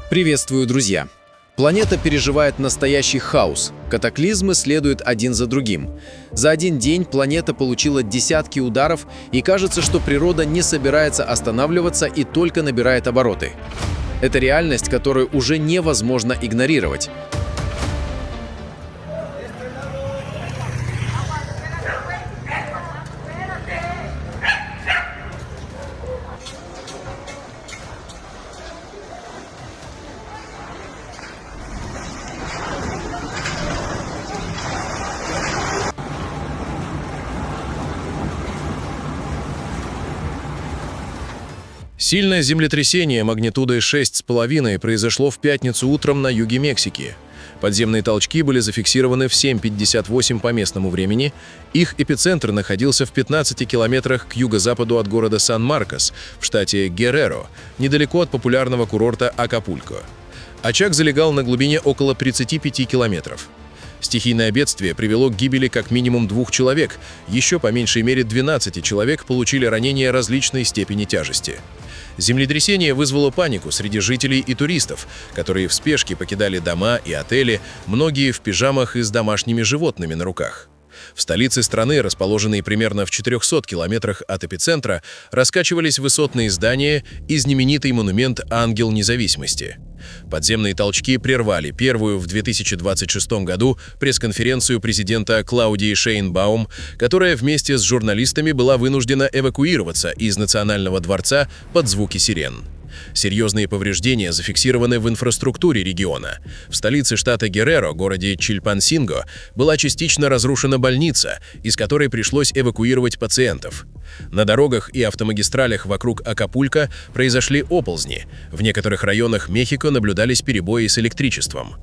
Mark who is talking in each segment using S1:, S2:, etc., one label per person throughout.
S1: Приветствую, друзья! Планета переживает настоящий хаос. Катаклизмы следуют один за другим. За один день планета получила десятки ударов, и кажется, что природа не собирается останавливаться и только набирает обороты. Это реальность, которую уже невозможно игнорировать.
S2: Сильное землетрясение магнитудой 6,5 произошло в пятницу утром на юге Мексики. Подземные толчки были зафиксированы в 7:58 по местному времени. Их эпицентр находился в 15 километрах к юго-западу от города Сан-Маркос в штате Герреро, недалеко от популярного курорта Акапулько. Очаг залегал на глубине около 35 километров. Стихийное бедствие привело к гибели как минимум 2 человек, еще по меньшей мере 12 человек получили ранения различной степени тяжести. Землетрясение вызвало панику среди жителей и туристов, которые в спешке покидали дома и отели, многие в пижамах и с домашними животными на руках. В столице страны, расположенной примерно в 400 километрах от эпицентра, раскачивались высотные здания и знаменитый монумент «Ангел независимости». Подземные толчки прервали первую в 2026 году пресс-конференцию президента Клаудии Шейнбаум, которая вместе с журналистами была вынуждена эвакуироваться из Национального дворца под звуки сирен. Серьезные повреждения зафиксированы в инфраструктуре региона. В столице штата Герреро, городе Чильпансинго, была частично разрушена больница, из которой пришлось эвакуировать пациентов. На дорогах и автомагистралях вокруг Акапулько произошли оползни. В некоторых районах Мехико наблюдались перебои с электричеством.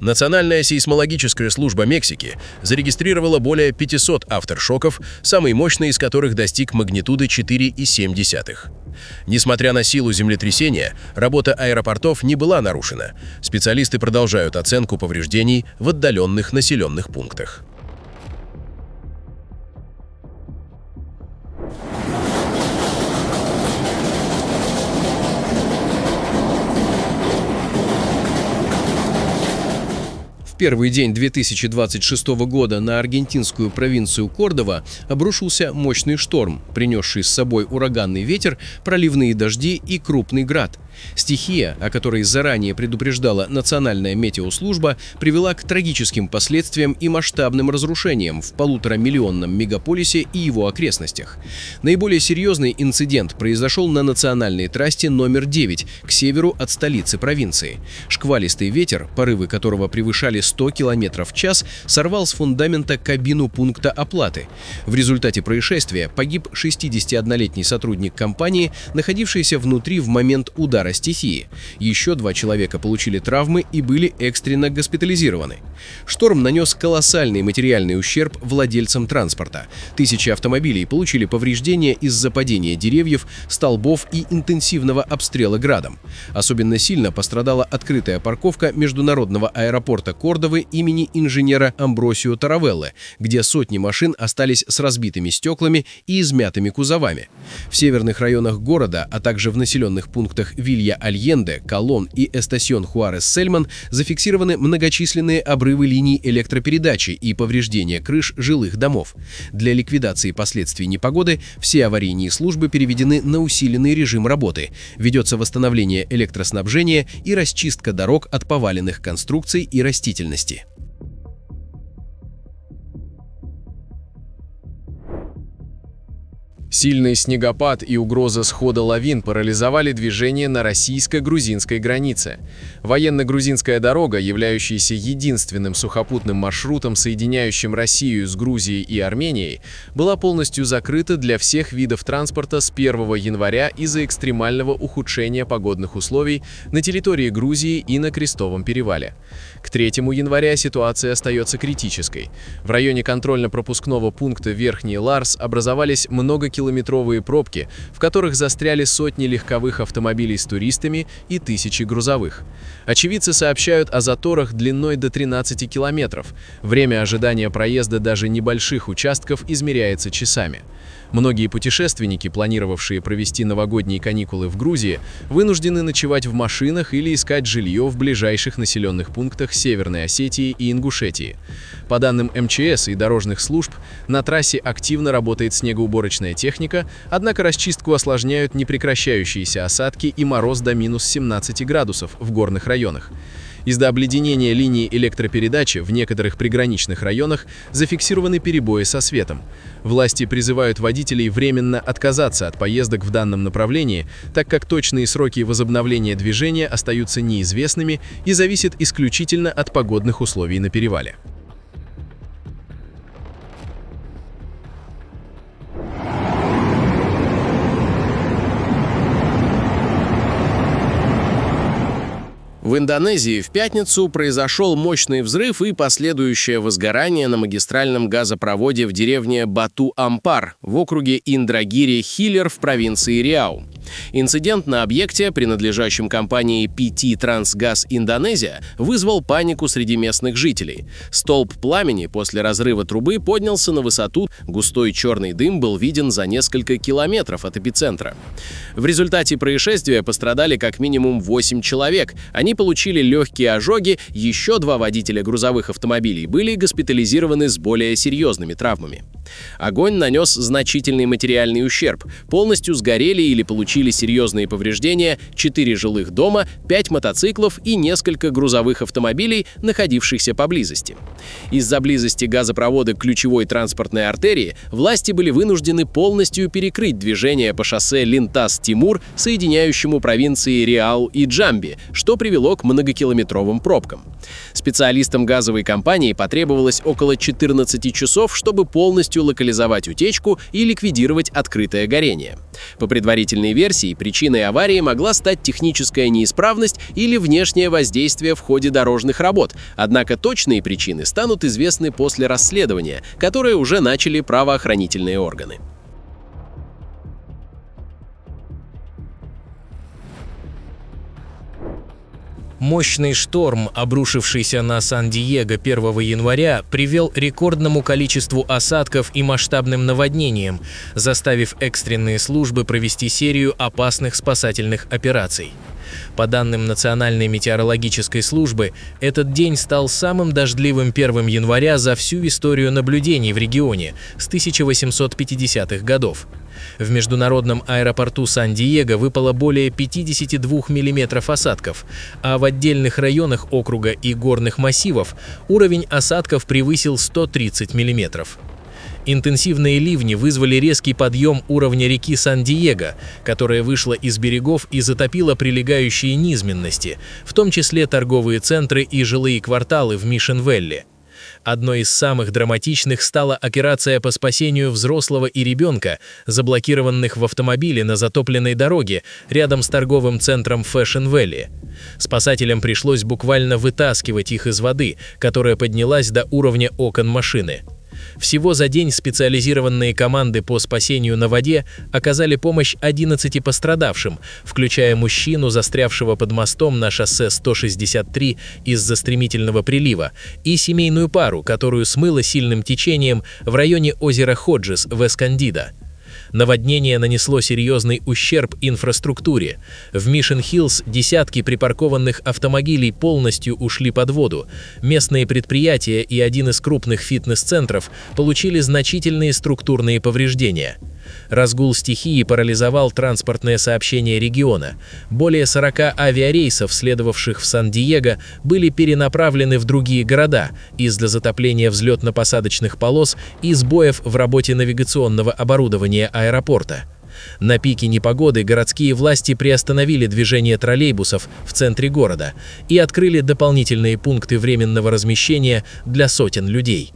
S2: Национальная сейсмологическая служба Мексики зарегистрировала более 500 авторшоков, самый мощный из которых достиг магнитуды 4,7. Несмотря на силу землетрясения, работа аэропортов не была нарушена. Специалисты продолжают оценку повреждений в отдаленных населенных пунктах.
S1: В первый день 2026 года на аргентинскую провинцию Кордова обрушился мощный шторм, принесший с собой ураганный ветер, проливные дожди и крупный град. Стихия, о которой заранее предупреждала Национальная метеослужба, привела к трагическим последствиям и масштабным разрушениям в 1,5-миллионном мегаполисе и его окрестностях. Наиболее серьезный инцидент произошел на национальной трассе номер 9 к северу от столицы провинции. Шквалистый ветер, порывы которого превышали 100 км в час, сорвал с фундамента кабину пункта оплаты. В результате происшествия погиб 61-летний сотрудник компании, находившийся внутри в момент удара стихии. Еще 2 человека получили травмы и были экстренно госпитализированы. Шторм нанес колоссальный материальный ущерб владельцам транспорта. Тысячи автомобилей получили повреждения из-за падения деревьев, столбов и интенсивного обстрела градом. Особенно сильно пострадала открытая парковка международного аэропорта Кордовы имени инженера Амбросио Таравеллы, где сотни машин остались с разбитыми стеклами и измятыми кузовами. В северных районах города, а также в населенных пунктах Вилья-Альенде, Колон и Эстасион-Хуарес-Сельман зафиксированы многочисленные обрывы линий электропередачи и повреждения крыш жилых домов. Для ликвидации последствий непогоды все аварийные службы переведены на усиленный режим работы. Ведется восстановление электроснабжения и расчистка дорог от поваленных конструкций и растительности.
S3: Сильный снегопад и угроза схода лавин парализовали движение на российско-грузинской границе. Военно-грузинская дорога, являющаяся единственным сухопутным маршрутом, соединяющим Россию с Грузией и Арменией, была полностью закрыта для всех видов транспорта с 1 января из-за экстремального ухудшения погодных условий на территории Грузии и на Крестовом перевале. К 3 января ситуация остается критической. В районе контрольно-пропускного пункта Верхний Ларс образовались многокилометровые многокилометровые пробки, в которых застряли сотни легковых автомобилей с туристами и тысячи грузовых. Очевидцы сообщают о заторах длиной до 13 километров. Время ожидания проезда даже небольших участков измеряется часами. Многие путешественники, планировавшие провести новогодние каникулы в Грузии, вынуждены ночевать в машинах или искать жилье в ближайших населенных пунктах Северной Осетии и Ингушетии. По данным МЧС и дорожных служб, на трассе активно работает снегоуборочная техника, однако расчистку осложняют непрекращающиеся осадки и мороз до минус 17 градусов в горных районах. Из-за обледенения линии электропередачи в некоторых приграничных районах зафиксированы перебои со светом. Власти призывают водителей временно отказаться от поездок в данном направлении, так как точные сроки возобновления движения остаются неизвестными и зависят исключительно от погодных условий на перевале.
S1: В Индонезии в пятницу произошел мощный взрыв и последующее возгорание на магистральном газопроводе в деревне Бату-Ампар в округе Индрагири-Хилер в провинции Риау. Инцидент на объекте, принадлежащем компании PT Transgas Индонезия, вызвал панику среди местных жителей. Столб пламени после разрыва трубы поднялся на высоту, густой черный дым был виден за несколько километров от эпицентра. В результате происшествия пострадали как минимум 8 человек. Они получили легкие ожоги, еще 2 водителя грузовых автомобилей были госпитализированы с более серьезными травмами. Огонь нанес значительный материальный ущерб. Полностью сгорели или получили серьезные повреждения 4 жилых дома, 5 мотоциклов и несколько грузовых автомобилей, находившихся поблизости. Из-за близости газопровода к ключевой транспортной артерии власти были вынуждены полностью перекрыть движение по шоссе Линтас-Тимур, соединяющему провинции Риау и Джамби, что привело к многокилометровым пробкам. Специалистам газовой компании потребовалось около 14 часов, чтобы полностью локализовать утечку и ликвидировать открытое горение. По предварительной версии, причиной аварии могла стать техническая неисправность или внешнее воздействие в ходе дорожных работ, однако точные причины станут известны после расследования, которое уже начали правоохранительные органы.
S4: Мощный шторм, обрушившийся на Сан-Диего 1 января, привел к рекордному количеству осадков и масштабным наводнениям, заставив экстренные службы провести серию опасных спасательных операций. По данным Национальной метеорологической службы, этот день стал самым дождливым 1 января за всю историю наблюдений в регионе с 1850-х годов. В международном аэропорту Сан-Диего выпало более 52 мм осадков, а в отдельных районах округа и горных массивов уровень осадков превысил 130 мм. Интенсивные ливни вызвали резкий подъем уровня реки Сан-Диего, которая вышла из берегов и затопила прилегающие низменности, в том числе торговые центры и жилые кварталы в Мишен-Вэлли. Одной из самых драматичных стала операция по спасению взрослого и ребенка, заблокированных в автомобиле на затопленной дороге рядом с торговым центром Фэшн-Вэлли. Спасателям пришлось буквально вытаскивать их из воды, которая поднялась до уровня окон машины. Всего за день специализированные команды по спасению на воде оказали помощь 11 пострадавшим, включая мужчину, застрявшего под мостом на шоссе 163 из-за стремительного прилива, и семейную пару, которую смыло сильным течением в районе озера Ходжес в Эскандидо. Наводнение нанесло серьезный ущерб инфраструктуре. В Мишен-Хиллз десятки припаркованных автомобилей полностью ушли под воду. Местные предприятия и один из крупных фитнес-центров получили значительные структурные повреждения. Разгул стихии парализовал транспортное сообщение региона. Более 40 авиарейсов, следовавших в Сан-Диего, были перенаправлены в другие города из-за затопления взлетно-посадочных полос и сбоев в работе навигационного оборудования аэропорта. На пике непогоды городские власти приостановили движение троллейбусов в центре города и открыли дополнительные пункты временного размещения для сотен людей.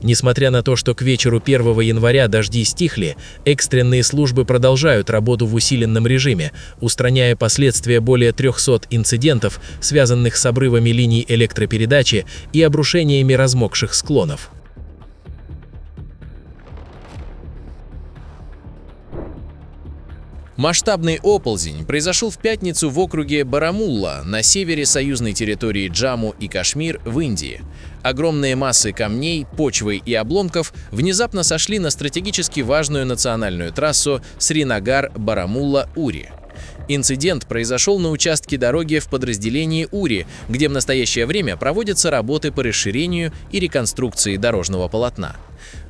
S4: Несмотря на то, что к вечеру 1 января дожди стихли, экстренные службы продолжают работу в усиленном режиме, устраняя последствия более 300 инцидентов, связанных с обрывами линий электропередачи и обрушениями размокших склонов.
S2: Масштабный оползень произошел в пятницу в округе Барамулла на севере союзной территории Джамму и Кашмир в Индии. Огромные массы камней, почвы и обломков внезапно сошли на стратегически важную национальную трассу Сринагар-Барамулла-Ури. Инцидент произошел на участке дороги в подразделении Ури, где в настоящее время проводятся работы по расширению и реконструкции дорожного полотна.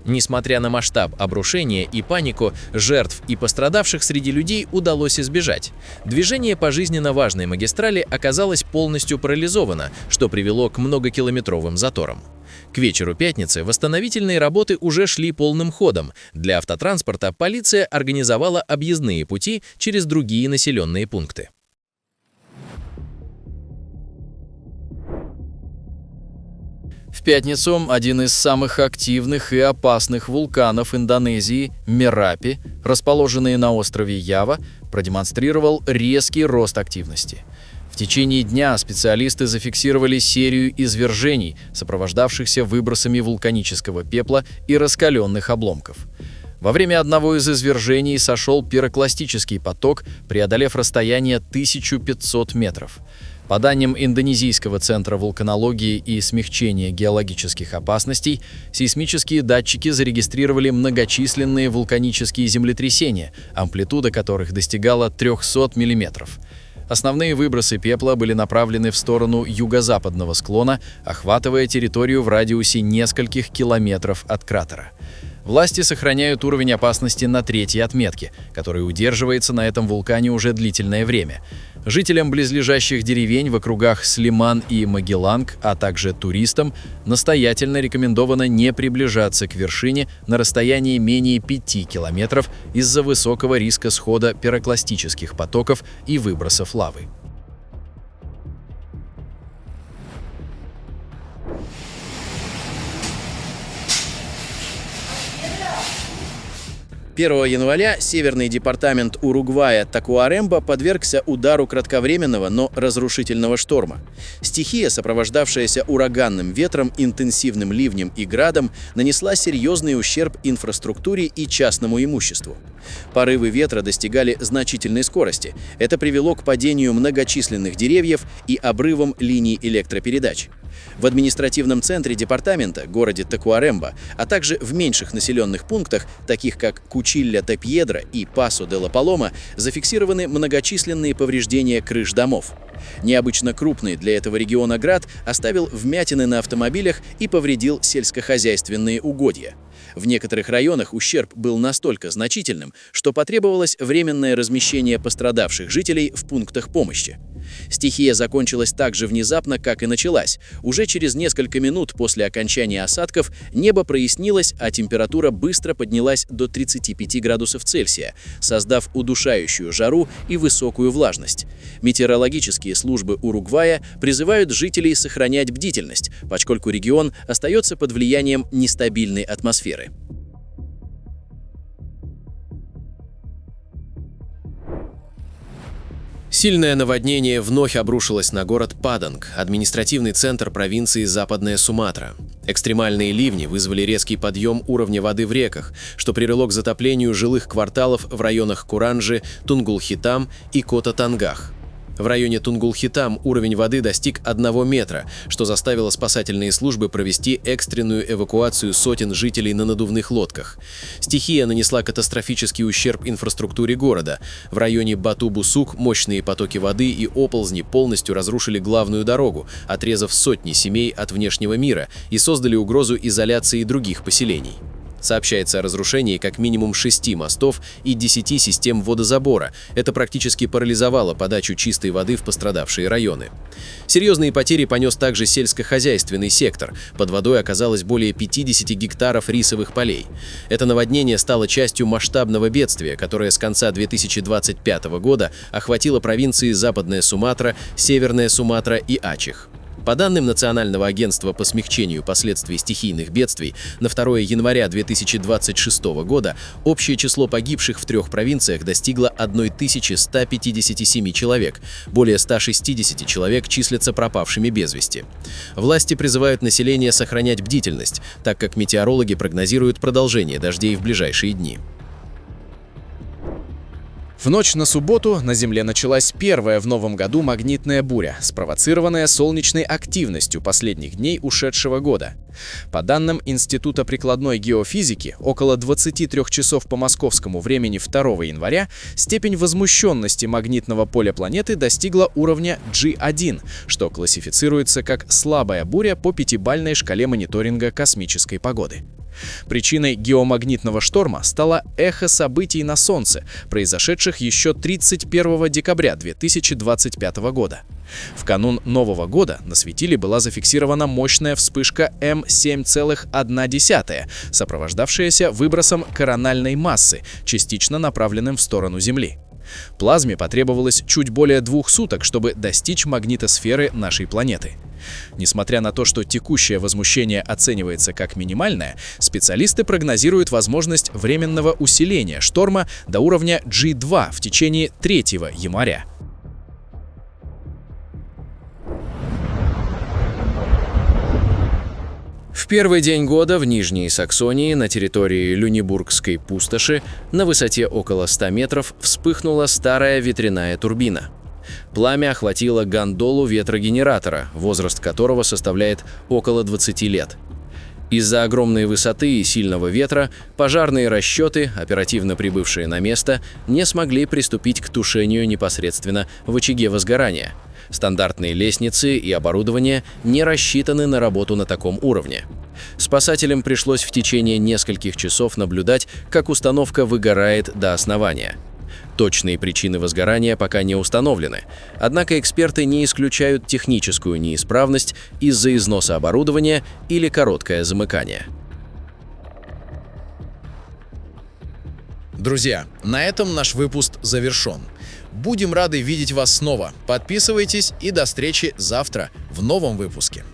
S2: Несмотря на масштаб обрушения и панику, жертв и пострадавших среди людей удалось избежать. Движение по жизненно важной магистрали оказалось полностью парализовано, что привело к многокилометровым заторам. К вечеру пятницы восстановительные работы уже шли полным ходом. Для автотранспорта полиция организовала объездные пути через другие населенные пункты.
S5: В пятницу один из самых активных и опасных вулканов Индонезии, Мерапи, расположенный на острове Ява, продемонстрировал резкий рост активности. В течение дня специалисты зафиксировали серию извержений, сопровождавшихся выбросами вулканического пепла и раскаленных обломков. Во время одного из извержений сошел пирокластический поток, преодолев расстояние 1500 метров. По данным Индонезийского центра вулканологии и смягчения геологических опасностей, сейсмические датчики зарегистрировали многочисленные вулканические землетрясения, амплитуда которых достигала 300 мм. Основные выбросы пепла были направлены в сторону юго-западного склона, охватывая территорию в радиусе нескольких километров от кратера. Власти сохраняют уровень опасности на 3-й отметке, который удерживается на этом вулкане уже длительное время. Жителям близлежащих деревень в округах Слиман и Магелланг, а также туристам, настоятельно рекомендовано не приближаться к вершине на расстоянии менее 5 километров из-за высокого риска схода пирокластических потоков и выбросов лавы.
S6: Первого января северный департамент Уругвая Такуаремба подвергся удару кратковременного, но разрушительного шторма. Стихия, сопровождавшаяся ураганным ветром, интенсивным ливнем и градом, нанесла серьезный ущерб инфраструктуре и частному имуществу. Порывы ветра достигали значительной скорости. Это привело к падению многочисленных деревьев и обрывам линий электропередач. В административном центре департамента, городе Такуаремба, а также в меньших населенных пунктах, таких как Кучилля-Тепьедра и Пасо-де-ла-Палома, зафиксированы многочисленные повреждения крыш домов. Необычно крупный для этого региона град оставил вмятины на автомобилях и повредил сельскохозяйственные угодья. В некоторых районах ущерб был настолько значительным, что потребовалось временное размещение пострадавших жителей в пунктах помощи. Стихия закончилась так же внезапно, как и началась. Уже через несколько минут после окончания осадков небо прояснилось, а температура быстро поднялась до 35 градусов Цельсия, создав удушающую жару и высокую влажность. Метеорологические службы Уругвая призывают жителей сохранять бдительность, поскольку регион остается под влиянием нестабильной атмосферы.
S1: Сильное наводнение вновь обрушилось на город Паданг, административный центр провинции Западная Суматра. Экстремальные ливни вызвали резкий подъем уровня воды в реках, что привело к затоплению жилых кварталов в районах Куранджи, Тунгул-Хитам и Кота-Тангах. В районе Тунгул-Хитам уровень воды достиг 1 метра, что заставило спасательные службы провести экстренную эвакуацию сотен жителей на надувных лодках. Стихия нанесла катастрофический ущерб инфраструктуре города. В районе Бату-Бусук мощные потоки воды и оползни полностью разрушили главную дорогу, отрезав сотни семей от внешнего мира и создали угрозу изоляции других поселений. Сообщается о разрушении как минимум 6 мостов и 10 систем водозабора. Это практически парализовало подачу чистой воды в пострадавшие районы. Серьезные потери понес также сельскохозяйственный сектор. Под водой оказалось более 50 гектаров рисовых полей. Это наводнение стало частью масштабного бедствия, которое с конца 2025 года охватило провинции Западная Суматра, Северная Суматра и Ачех. По данным Национального агентства по смягчению последствий стихийных бедствий, на 2 января 2026 года общее число погибших в 3 провинциях достигло 1157 человек, более 160 человек числятся пропавшими без вести. Власти призывают население сохранять бдительность, так как метеорологи прогнозируют продолжение дождей в ближайшие дни.
S3: В ночь на субботу на Земле началась первая в новом году магнитная буря, спровоцированная солнечной активностью последних дней ушедшего года. По данным Института прикладной геофизики, около 23 часов по московскому времени 2 января степень возмущенности магнитного поля планеты достигла уровня G1, что классифицируется как слабая буря по пятибалльной шкале мониторинга космической погоды. Причиной геомагнитного шторма стало эхо событий на Солнце, произошедших еще 31 декабря 2025 года. В канун Нового года на светиле была зафиксирована мощная вспышка М7,1, сопровождавшаяся выбросом корональной массы, частично направленным в сторону Земли. Плазме потребовалось чуть более 2 суток, чтобы достичь магнитосферы нашей планеты. Несмотря на то, что текущее возмущение оценивается как минимальное, специалисты прогнозируют возможность временного усиления шторма до уровня G2 в течение 3 января.
S1: В первый день года в Нижней Саксонии на территории Люнебургской пустоши на высоте около 100 метров вспыхнула старая ветряная турбина. Пламя охватило гондолу ветрогенератора, возраст которого составляет около 20 лет. Из-за огромной высоты и сильного ветра пожарные расчеты, оперативно прибывшие на место, не смогли приступить к тушению непосредственно в очаге возгорания. Стандартные лестницы и оборудование не рассчитаны на работу на таком уровне. Спасателям пришлось в течение нескольких часов наблюдать, как установка выгорает до основания. Точные причины возгорания пока не установлены, однако эксперты не исключают техническую неисправность из-за износа оборудования или короткое замыкание.
S2: Друзья, на этом наш выпуск завершен. Будем рады видеть вас снова. Подписывайтесь и до встречи завтра в новом выпуске.